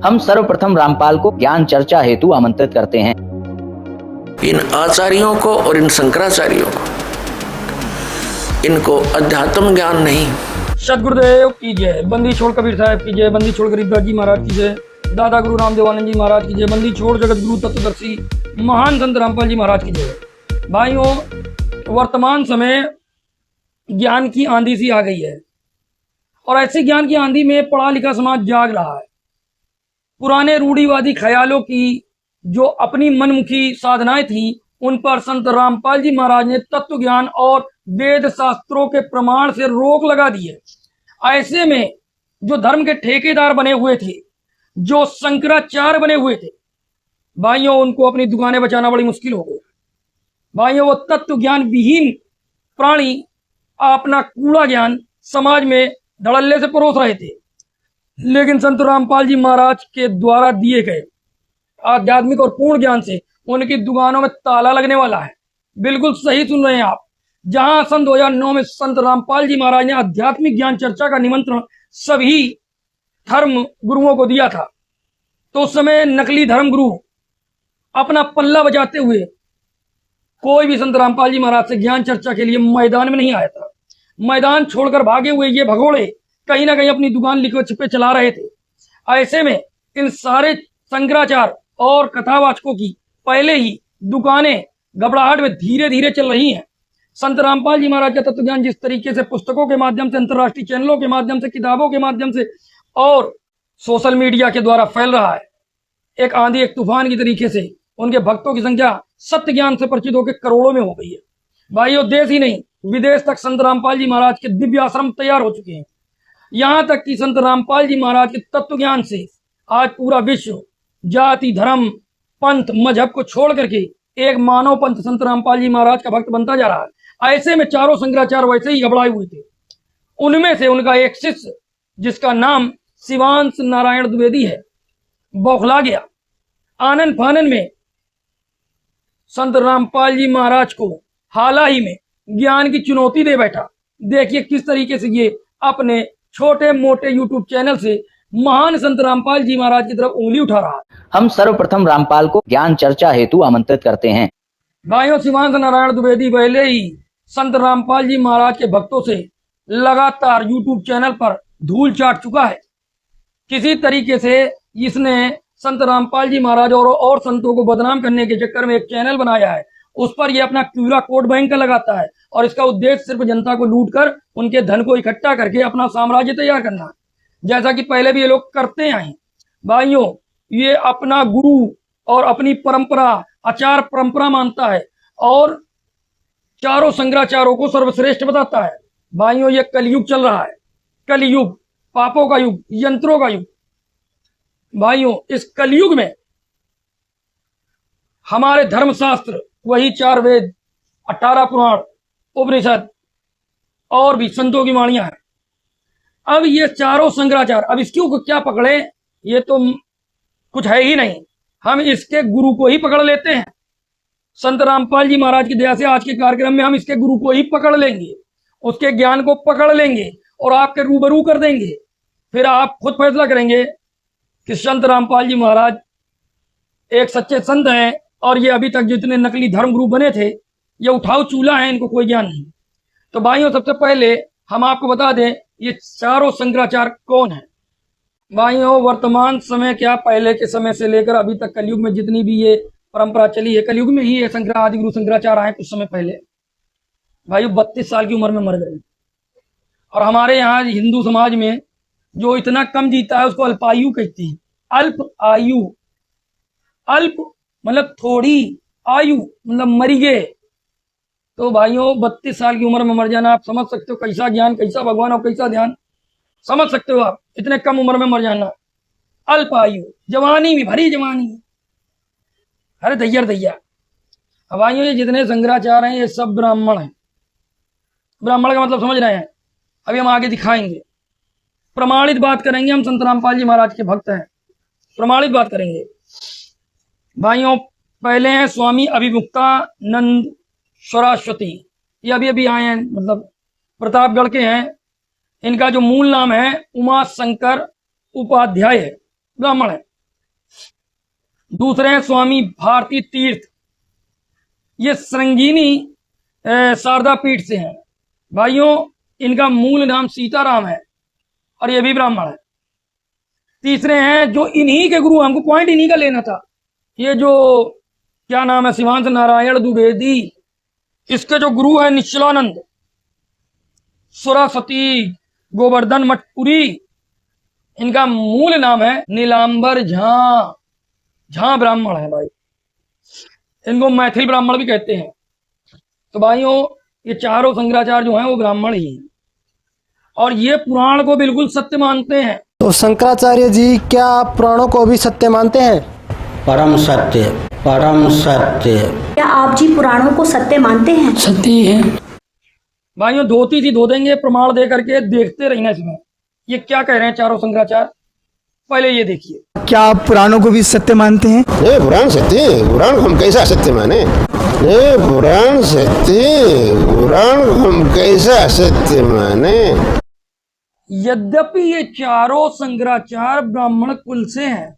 हम सर्वप्रथम रामपाल को ज्ञान चर्चा हेतु आमंत्रित करते हैं। इन आचार्यों को और इन शंकराचार्यों को, इनको अध्यात्म ज्ञान नहीं। सदगुरुदेव की जय, बंदी छोड़ कबीर साहब की जय, बंदी छोड़ गरीबदास जी महाराज की जय, दादा गुरु रामदेवानंद जी महाराज की जय, बंदी छोड़ जगत गुरु तत्वदर्शी महान संत रामपाल जी महाराज की जय। भाइयों, वर्तमान समय ज्ञान की आंधी सी आ गई है और ऐसी ज्ञान की आंधी में पढ़ा लिखा समाज जाग रहा है। पुराने रूढ़िवादी ख्यालों की जो अपनी मनमुखी साधनाएं थी, उन पर संत रामपाल जी महाराज ने तत्व ज्ञान और वेद शास्त्रों के प्रमाण से रोक लगा दी है। ऐसे में जो धर्म के ठेकेदार बने हुए थे, जो शंकराचार्य बने हुए थे, भाइयों, उनको अपनी दुकानें बचाना बड़ी मुश्किल हो गई। भाइयों, वो तत्व ज्ञान विहीन प्राणी अपना कूड़ा ज्ञान समाज में धड़ल्ले से परोस रहे थे। लेकिन संत रामपाल जी महाराज के द्वारा दिए गए आध्यात्मिक और पूर्ण ज्ञान से उनकी दुकानों में ताला लगने वाला है। बिल्कुल सही सुन रहे हैं आप। जहां सन 2009 में संत रामपाल जी महाराज ने आध्यात्मिक ज्ञान चर्चा का निमंत्रण सभी धर्म गुरुओं को दिया था, तो उस समय नकली धर्म गुरु अपना पल्ला बजाते हुए कोई भी संत रामपाल जी महाराज से ज्ञान चर्चा के लिए मैदान में नहीं आया था। मैदान छोड़कर भागे हुए ये भगोड़े कहीं ना कहीं अपनी दुकान लिखे छिपे चला रहे थे। ऐसे में इन सारे शंकराचार्य और कथावाचकों की पहले ही दुकानें घबराहट में धीरे धीरे चल रही हैं। संत रामपाल जी महाराज का तत्व ज्ञान जिस तरीके से पुस्तकों के माध्यम से, अंतर्राष्ट्रीय चैनलों के माध्यम से, किताबों के माध्यम से और सोशल मीडिया के द्वारा फैल रहा है, एक आंधी एक तूफान की तरीके से उनके भक्तों की संख्या सत्य ज्ञान से परिचित होकर करोड़ों में हो गई है। भाइयों, देश ही नहीं विदेश तक संत रामपाल जी महाराज के दिव्य आश्रम तैयार हो चुके हैं। यहां तक कि संत रामपाल जी महाराज के तत्व ज्ञान से आज पूरा विश्व जाति, धर्म, पंथ, मजहब को छोड़ करके एक मानव पंथ संत रामपाल जी महाराज का भक्त बनता जा रहा है। ऐसे में चारों शंकराचार्य वैसे ही घबराए हुए थे। उनमें से उनका एक शिष्य जिसका नाम शिवांश नारायण द्विवेदी है, बौखला गया। आनन फानन में संत रामपाल जी महाराज को हाल ही में ज्ञान की चुनौती दे बैठा। देखिए किस तरीके से ये अपने छोटे मोटे यूट्यूब चैनल से महान संत रामपाल जी महाराज की तरफ उंगली उठा रहा है। हम सर्वप्रथम रामपाल को ज्ञान चर्चा हेतु आमंत्रित करते हैं। भाइयों, शिवांश नारायण द्विवेदी पहले ही संत रामपाल जी महाराज के भक्तों से लगातार यूट्यूब चैनल पर धूल चाट चुका है। किसी तरीके से इसने संत रामपाल जी महाराज और संतों को बदनाम करने के चक्कर में एक चैनल बनाया है। उस पर यह अपना क्यूआर कोड बैंक का लगाता है और इसका उद्देश्य सिर्फ जनता को लूट कर उनके धन को इकट्ठा करके अपना साम्राज्य तैयार करना है, जैसा कि पहले भी ये लोग करते आए हैं। भाइयों, ये अपना गुरु और अपनी परंपरा, आचार परंपरा मानता है और चारों शंकराचार्यों को सर्वश्रेष्ठ बताता है। भाइयों, ये कलयुग चल रहा है, कलयुग, पापों का युग, यंत्रों का युग। भाइयों, इस कलयुग में हमारे धर्मशास्त्र, वही 4 वेद, 18 पुराण, उपनिषद और भी संतों की वाणियां हैं। अब ये चारों शंकराचार्य अब इसके को क्या पकड़े, ये तो कुछ है ही नहीं। हम इसके गुरु को ही पकड़ लेते हैं। संत रामपाल जी महाराज की दया से आज के कार्यक्रम में हम इसके गुरु को ही पकड़ लेंगे, उसके ज्ञान को पकड़ लेंगे और आपके रूबरू कर देंगे। फिर आप खुद फैसला करेंगे कि संत रामपाल जी महाराज एक सच्चे संत हैं और ये अभी तक जितने नकली धर्म गुरु बने थे ये उठाऊ चूल्हा है, इनको कोई ज्ञान नहीं। तो भाइयों, सबसे पहले हम आपको बता दें ये चारों शंकराचार्य कौन है। भाइयों, वर्तमान समय क्या, पहले के समय से लेकर अभी तक कलयुग में जितनी भी ये परंपरा चली है, कलयुग में ही ये आदि गुरु शंकराचार्य आए कुछ समय पहले। भाइयों, 32 साल की उम्र में मर गए। और हमारे यहाँ हिंदू समाज में जो इतना कम जीता है उसको अल्पायु कहते हैं। अल्प आयु, अल्प मतलब थोड़ी, आयु मतलब मरी गए। तो भाइयों, 32 साल की उम्र में मर जाना, आप समझ सकते हो कैसा ज्ञान, कैसा भगवान और कैसा ध्यान, समझ सकते हो आप। इतने कम उम्र में मर जाना, अल्प आयु, जवानी भी भरी जवानी, अरे दैया। अब भाइयों, ये जितने शंकराचार्य हैं ये सब ब्राह्मण हैं। ब्राह्मण का मतलब समझ रहे हैं, अभी हम आगे दिखाएंगे। प्रमाणित बात करेंगे, हम संत रामपाल जी महाराज के भक्त हैं, प्रमाणित बात करेंगे। भाइयों, पहले हैं स्वामी अभिमुक्तानंद सरस्वती, ये अभी अभी आए हैं, मतलब प्रतापगढ़ के हैं। इनका जो मूल नाम है उमा शंकर उपाध्याय है, ब्राह्मण है। दूसरे हैं स्वामी भारती तीर्थ, ये श्रृंगीनी शारदा पीठ से हैं। भाइयों, इनका मूल नाम सीताराम है और ये भी ब्राह्मण है। तीसरे हैं जो इन्हीं के गुरु, हमको पॉइंट इन्हीं का लेना था, ये जो क्या नाम है, शिवांश नारायण द्विवेदी, इसके जो गुरु है निश्चलानंद सरस्वती गोवर्धन मठपुरी, इनका मूल नाम है नीलांबर झा। झा ब्राह्मण है भाई, इनको मैथिल ब्राह्मण भी कहते हैं। तो भाइयों, ये चारों शंकराचार्य जो हैं वो ब्राह्मण ही हैं और ये पुराण को बिल्कुल सत्य मानते हैं। तो शंकराचार्य जी क्या पुराणों को भी सत्य मानते हैं? परम सत्य, परम सत्य। क्या आप जी पुराणों को सत्य मानते हैं? सत्य ही है भाइयों, धोती थी धो देंगे, प्रमाण दे करके देखते रहना। इसमें ये क्या कह रहे हैं चारों शंकराचार्य, पहले ये देखिए। क्या आप पुराणों को भी सत्य मानते हैं? ये पुराण सत्य है, पुराण को हम कैसा सत्य माने? ये पुराण सत्य, पुराण को हम कैसा सत्य माने? यद्यपि ये चारों शंकराचार्य ब्राह्मण कुल से हैं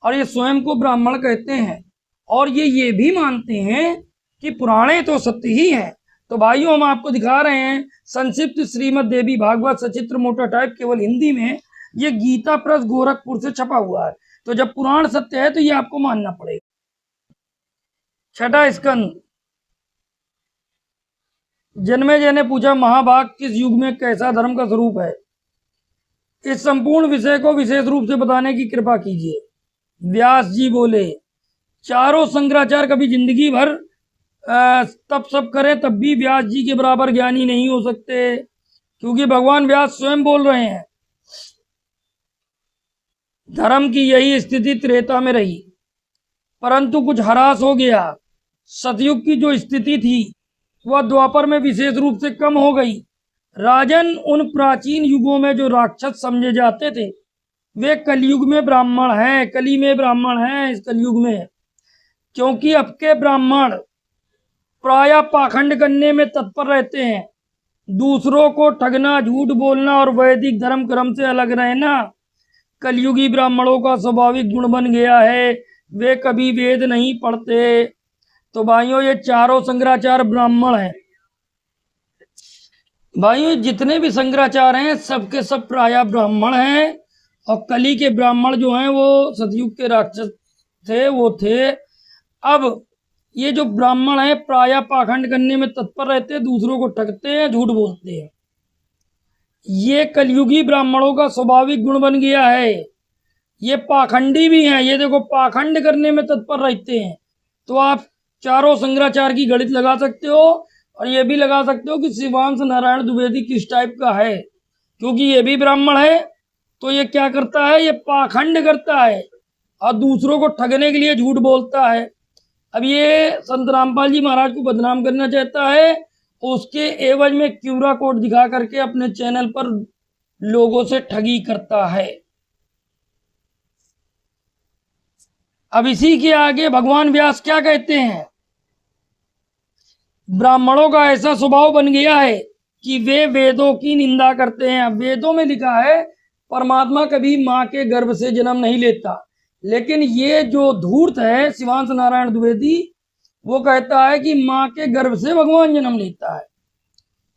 और ये स्वयं को ब्राह्मण कहते हैं और ये भी मानते हैं कि पुराणे तो सत्य ही हैं। तो भाइयों, हम आपको दिखा रहे हैं संक्षिप्त श्रीमद् देवी भागवत सचित्र मोटा टाइप, केवल हिंदी में, ये गीता प्रेस गोरखपुर से छपा हुआ है। तो जब पुराण सत्य है तो ये आपको मानना पड़ेगा। छठा स्कंद। जन्मेजय ने पूछा, महाभाग किस युग में कैसा धर्म का स्वरूप है? इस संपूर्ण विषय को विशेष रूप से बताने की कृपा कीजिए। व्यास जी बोले, चारों शंकराचार्य कभी जिंदगी भर तप सब करें तब भी व्यास जी के बराबर ज्ञानी नहीं हो सकते, क्योंकि भगवान व्यास स्वयं बोल रहे हैं, धर्म की यही स्थिति त्रेता में रही, परंतु कुछ ह्रास हो गया। सतयुग की जो स्थिति थी वह द्वापर में विशेष रूप से कम हो गई। राजन, उन प्राचीन युगों में जो राक्षस समझे जाते थे वे कलयुग में ब्राह्मण हैं, कली में ब्राह्मण हैं इस कलयुग में, क्योंकि अब के ब्राह्मण प्रायः पाखंड करने में तत्पर रहते हैं। दूसरों को ठगना, झूठ बोलना और वैदिक धर्म क्रम से अलग रहना कलयुगी ब्राह्मणों का स्वाभाविक गुण बन गया है। वे कभी वेद नहीं पढ़ते। तो भाइयों, ये चारों शंकराचार्य ब्राह्मण हैं। भाइयों, जितने भी शंकराचार्य हैं सबके सब प्रायः ब्राह्मण हैं और कली के ब्राह्मण जो हैं वो सतयुग के राक्षस थे, वो थे। अब ये जो ब्राह्मण हैं प्रायः पाखंड करने में तत्पर रहते हैं, दूसरों को ठगते हैं, झूठ बोलते हैं। ये कलयुगी ब्राह्मणों का स्वाभाविक गुण बन गया है। ये पाखंडी भी हैं, ये देखो पाखंड करने में तत्पर रहते हैं। तो आप चारों शंकराचार्य की गणित लगा सकते हो और ये भी लगा सकते हो कि शिवांश नारायण द्विवेदी किस टाइप का है, क्योंकि ये भी ब्राह्मण है। तो ये क्या करता है, ये पाखंड करता है और दूसरों को ठगने के लिए झूठ बोलता है। अब ये संत रामपाल जी महाराज को बदनाम करना चाहता है, उसके एवज में क्यूआर कोड दिखा करके अपने चैनल पर लोगों से ठगी करता है। अब इसी के आगे भगवान व्यास क्या कहते हैं, ब्राह्मणों का ऐसा स्वभाव बन गया है कि वे वेदों की निंदा करते हैं। वेदों में लिखा है परमात्मा कभी माँ के गर्भ से जन्म नहीं लेता, लेकिन ये जो धूर्त है शिवांश नारायण द्विवेदी, वो कहता है कि माँ के गर्भ से भगवान जन्म लेता है।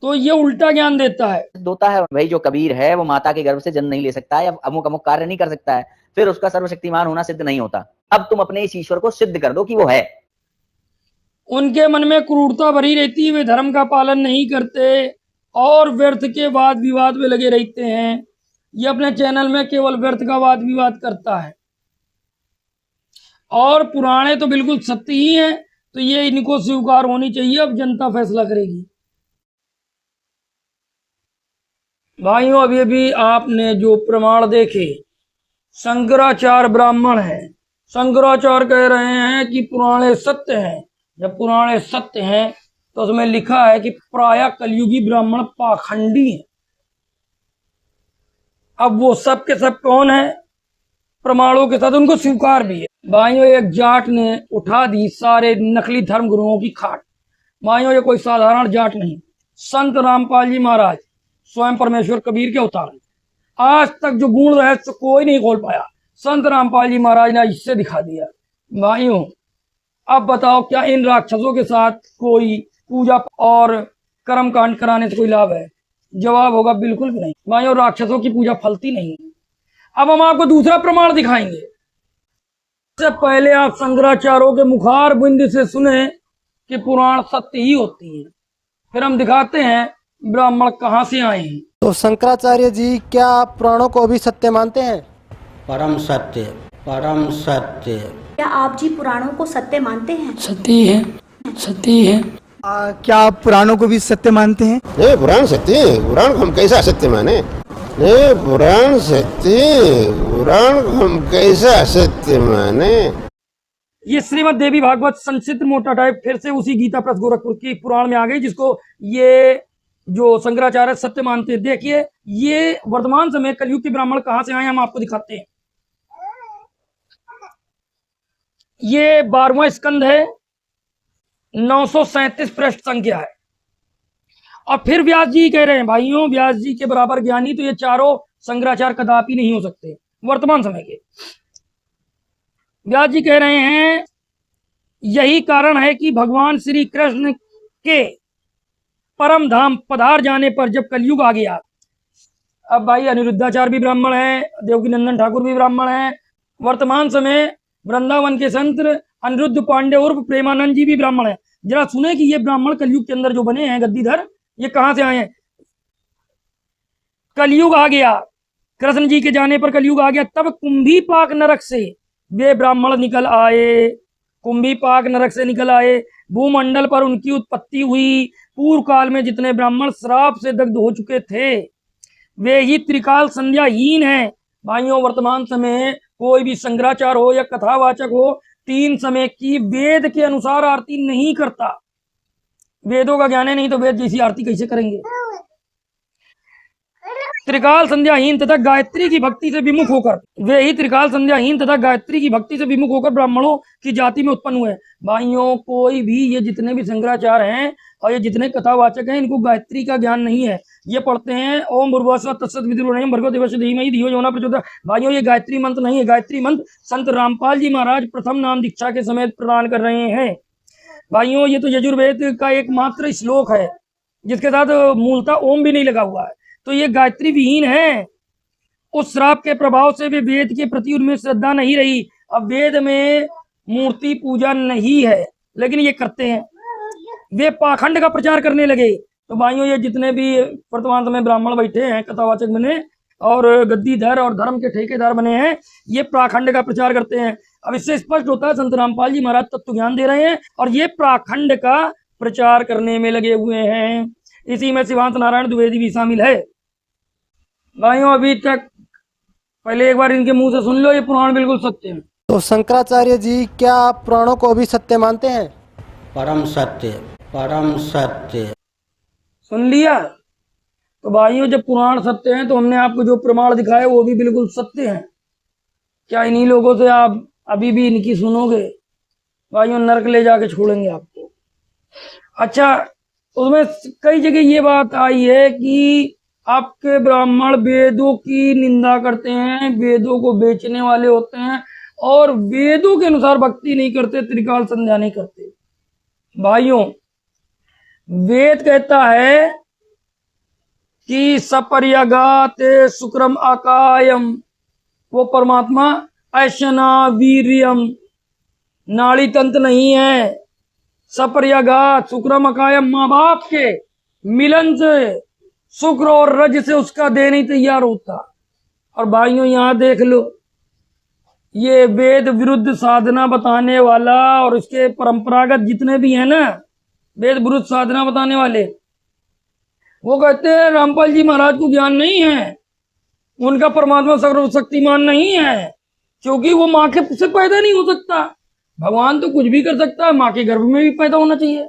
तो ये उल्टा ज्ञान देता है। होता है भाई, जो कबीर है वो माता के गर्भ से जन्म नहीं ले सकता है, अमुक अमुक कार्य नहीं कर सकता है, फिर उसका सर्वशक्तिमान होना सिद्ध नहीं होता। अब तुम अपने इस ईश्वर को सिद्ध कर दो कि वो है। उनके मन में क्रूरता भरी रहती है, वे धर्म का पालन नहीं करते और व्यर्थ के वाद विवाद में लगे रहते हैं। ये अपने चैनल में केवल व्यर्थ का वाद विवाद करता है और पुराणे तो बिल्कुल सत्य ही हैं। तो ये इनको स्वीकार होनी चाहिए, अब जनता फैसला करेगी। भाइयों, अभी अभी आपने जो प्रमाण देखे, शंकराचार्य ब्राह्मण है, शंकराचार्य कह रहे हैं कि पुराणे सत्य हैं। जब पुराणे सत्य हैं तो उसमें लिखा है कि प्रायः कलयुगी ब्राह्मण पाखंडी हैं। अब वो सब के सब कौन है, प्रमाणों के साथ उनको स्वीकार भी है। भाइयों, एक जाट ने उठा दी सारे नकली धर्म गुरुओं की खाट। भाइयों, ये कोई साधारण जाट नहीं, संत रामपाल जी महाराज स्वयं परमेश्वर कबीर के अवतार हैं। आज तक जो गुण रहस्य कोई नहीं खोल पाया, संत रामपाल जी महाराज ने इससे दिखा दिया। भाइयों अब बताओ, क्या इन राक्षसों के साथ कोई पूजा और कर्म कांड कराने से कोई लाभ है? जवाब होगा बिल्कुल भी नहीं। भाइयों राक्षसों की पूजा फलती नहीं है। अब हम आपको दूसरा प्रमाण दिखाएंगे। इससे पहले आप शंकराचार्यों के मुखार बिंद से सुने कि पुराण सत्य ही होती है, फिर हम दिखाते हैं ब्राह्मण कहाँ से आए हैं। तो शंकराचार्य जी, क्या आप पुराणों को भी सत्य मानते हैं? परम सत्य, परम सत्य। क्या आप जी पुराणों को सत्य मानते हैं? सत्य है, सत्य है। क्या आप पुराणों को भी सत्य मानते हैं? नहीं, पुराण सत्य है। पुराण को हम कैसा सत्य माने? नहीं, पुराण सत्य है। पुराण को हम कैसा सत्य माने? ये श्रीमद् देवी भागवत संचित्र मोटा टाइप फिर से उसी गीता प्रेस गोरखपुर की पुराण में आ गई, जिसको ये जो शंकराचार्य सत्य मानते हैं। देखिए ये वर्तमान समय कलयुग के ब्राह्मण कहाँ से आए हम आपको दिखाते हैं। ये 12वां स्कंद है, 937 पृष्ठ संख्या है। और फिर व्यास जी कह रहे हैं, भाइयों व्यास जी के बराबर ज्ञानी तो ये चारों शंकराचार्य कदापि नहीं हो सकते वर्तमान समय के। व्यास जी कह रहे हैं यही कारण है कि भगवान श्री कृष्ण के परम धाम पधार जाने पर जब कलयुग आ गया, अब भाई अनिरुद्धाचार्य भी ब्राह्मण है, देवकीनंदन ठाकुर भी ब्राह्मण है, वर्तमान समय वृंदावन के संत अनिरुद्ध पांडे उर्फ प्रेमानंद जी भी ब्राह्मण है। जरा सुने कि ये ब्राह्मण कलयुग के अंदर जो बने हैं गद्दीधर, ये कहां से आए हैं। कलयुग आ गया, कृष्ण जी के जाने पर कलयुग आ गया, तब कुंभीपाक नरक से वे ब्राह्मण निकल आए। कुंभीपाक नरक से निकल आए, भूमंडल पर उनकी उत्पत्ति हुई। पूर्व काल में जितने ब्राह्मण श्राप से दग्ध हो चुके थे वे ही त्रिकाल संध्याहीन हैं। भाइयों वर्तमान समय कोई भी शंकराचार्य हो या कथावाचक हो, 3 समय की वेद के अनुसार आरती नहीं करता। वेदों का ज्ञान है नहीं तो वेद जैसी आरती कैसे करेंगे। त्रिकाल संध्याहीन तथा गायत्री की भक्ति से विमुख होकर, वे ही त्रिकाल संध्याहीन तथा गायत्री की भक्ति से विमुख होकर ब्राह्मणों की जाति में उत्पन्न हुए। भाइयों कोई भी ये जितने भी शंकराचार्य हैं और ये जितने कथावाचक हैं, इनको गायत्री का ज्ञान नहीं है। ये पढ़ते हैं ओम भूर्भुवस्सुवः तत्सदितिर्वरेण्यं भर्गो देवस्य धीमहि धियो यो न प्रचोदयात्। भाइयों ये गायत्री मंत्र नहीं है। गायत्री मंत्र संत रामपाल जी महाराज प्रथम नाम दीक्षा के समय प्रदान कर रहे हैं। भाइयों ये तो यजुर्वेद का एकमात्र श्लोक है जिसके साथ मूलतः ओम भी नहीं लगा हुआ है, तो ये गायत्री विहीन है। उस श्राप के प्रभाव से वे वेद के प्रति उनमें श्रद्धा नहीं रही। अब वेद में मूर्ति पूजा नहीं है लेकिन ये करते हैं, वे पाखंड का प्रचार करने लगे। तो भाइयों ये जितने भी वर्तमान समय ब्राह्मण बैठे हैं, कथावाचक बने और गद्दीधर और धर्म के ठेकेदार बने हैं, ये पाखंड का प्रचार करते हैं। अब इससे स्पष्ट होता है संत रामपाल जी महाराज तत्व ज्ञान दे रहे हैं और ये पाखंड का प्रचार करने में लगे हुए हैं। इसी में शिवांत नारायण द्विवेदी भी शामिल है। भाइयों अभी तक पहले एक बार इनके मुंह से सुन लो, ये पुराण बिल्कुल सत्य है। तो शंकराचार्य जी, क्या आप पुराणों को भी सत्य मानते हैं? परम सत्य, परम सत्य। सुन लिया। तो भाइयों जब पुराण सत्य हैं तो हमने आपको जो प्रमाण दिखाए वो भी बिल्कुल सत्य हैं। क्या इन्हीं लोगों से आप अभी भी इनकी सुनोगे? भाइयों नरक ले जाके छोड़ेंगे आपको। अच्छा, उसमें कई जगह ये बात आई है कि आपके ब्राह्मण वेदों की निंदा करते हैं, वेदों को बेचने वाले होते हैं और वेदों के अनुसार भक्ति नहीं करते, त्रिकाल संध्या नहीं करते। भाइयों वेद कहता है कि सपर्यगाते शुक्रम आकायम, वो परमात्मा ऐशना वीर्यम, नाड़ी तंत्र नहीं है। सपर्यगात शुक्रम आकायम, माँ बाप के मिलन से शुक्र और रज से उसका देह नहीं तैयार होता। और भाइयों यहाँ देख लो, ये वेद विरुद्ध साधना बताने वाला और इसके परंपरागत जितने भी हैं ना वेद विरुद्ध साधना बताने वाले, वो कहते हैं रामपाल जी महाराज को ज्ञान नहीं है, उनका परमात्मा सर्वशक्तिमान नहीं है, क्योंकि वो माँ के से पैदा नहीं हो सकता। भगवान तो कुछ भी कर सकता है, माँ के गर्भ में भी पैदा होना चाहिए।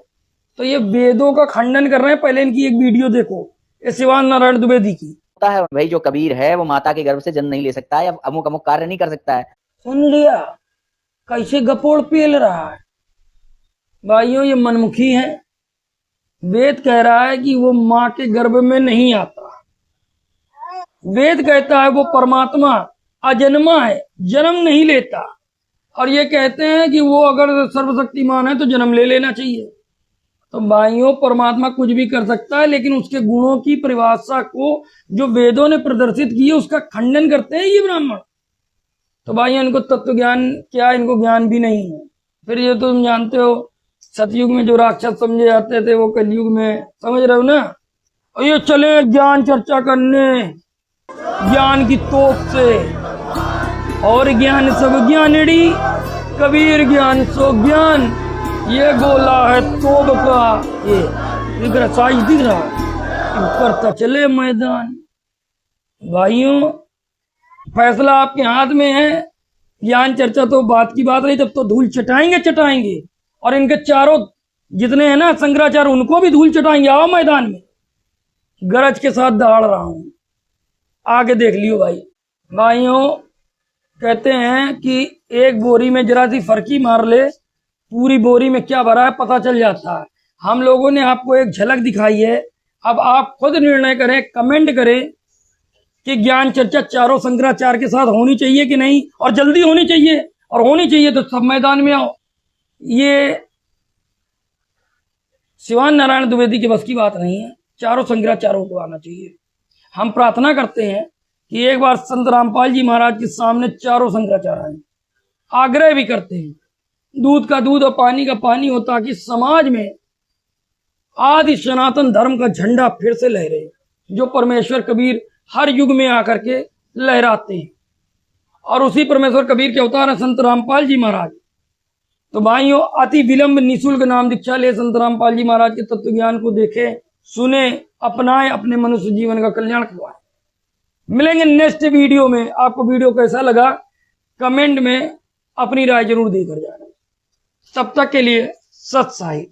तो ये वेदों का खंडन कर रहे हैं। पहले इनकी एक वीडियो देखो, शिवान नारायण द्विवेदी की। होता है भाई, जो कबीर है वो माता के गर्भ से जन्म नहीं ले सकता है या अमुक अमुक कार्य नहीं कर सकता है। सुन लिया कैसे गपोड़ पेल रहा है। भाइयों ये मनमुखी है। वेद कह रहा है कि वो माँ के गर्भ में नहीं आता। वेद कहता है वो परमात्मा अजन्मा है, जन्म नहीं लेता। और ये कहते हैं कि वो अगर सर्वशक्तिमान है तो जन्म ले लेना चाहिए। तो भाइयों, परमात्मा कुछ भी कर सकता है, लेकिन उसके गुणों की परिभाषा को जो वेदों ने प्रदर्शित की है उसका खंडन करते हैं ये ब्राह्मण। तो भाइयों, इनको तत्व ज्ञान क्या, इनको ज्ञान भी नहीं है। फिर ये तो तुम जानते हो, सतयुग में जो राक्षस समझे जाते थे वो कलयुग में, समझ रहे हो ना। और ये चले ज्ञान चर्चा करने ज्ञान की तोप से, और ज्ञान सब ज्ञानड़ी कबीर ज्ञान सो ज्ञान, ये गोला है तोब का, ये दिख रहा, साइज दिख रहा, करता चले मैदान। भाइयों, फैसला आपके हाथ में है। ज्ञान चर्चा तो बात की बात रही, तब तो धूल चटाएंगे और इनके चारों जितने हैं ना शंकराचार्य, उनको भी धूल चटाएंगे। आओ मैदान में, गरज के साथ दहाड़ रहा हूं, आगे देख लियो भाई। भाइयों, कहते हैं कि एक बोरी में जरा सी फरकी मार ले, पूरी बोरी में क्या भरा है पता चल जाता है। हम लोगों ने आपको एक झलक दिखाई है, अब आप खुद निर्णय करें, कमेंट करें कि ज्ञान चर्चा चारों शंकराचार्य के साथ होनी चाहिए कि नहीं, और जल्दी होनी चाहिए, और होनी चाहिए तो सब मैदान में आओ। ये शिवान नारायण द्विवेदी के बस की बात नहीं है, चारों शंकराचार्यों को आना चाहिए। हम प्रार्थना करते हैं कि एक बार संत रामपाल जी महाराज के सामने चारों शंकराचार्य आए, आग्रह भी करते हैं दूध का दूध और पानी का पानी हो, ताकि समाज में आदि सनातन धर्म का झंडा फिर से लहरे, जो परमेश्वर कबीर हर युग में आकर के लहराते हैं। और उसी परमेश्वर कबीर के अवतार है संत रामपाल जी महाराज। तो भाइयों, अति विलंब निःशुल्क नाम दीक्षा ले संत रामपाल जी महाराज के तत्व ज्ञान को देखें, सुने, अपनाएं, अपने मनुष्य जीवन का कल्याण करवाएं। मिलेंगे नेक्स्ट वीडियो में। आपको वीडियो कैसा लगा कमेंट में अपनी राय जरूर देकर जाना। तब तक के लिए सत साहिब।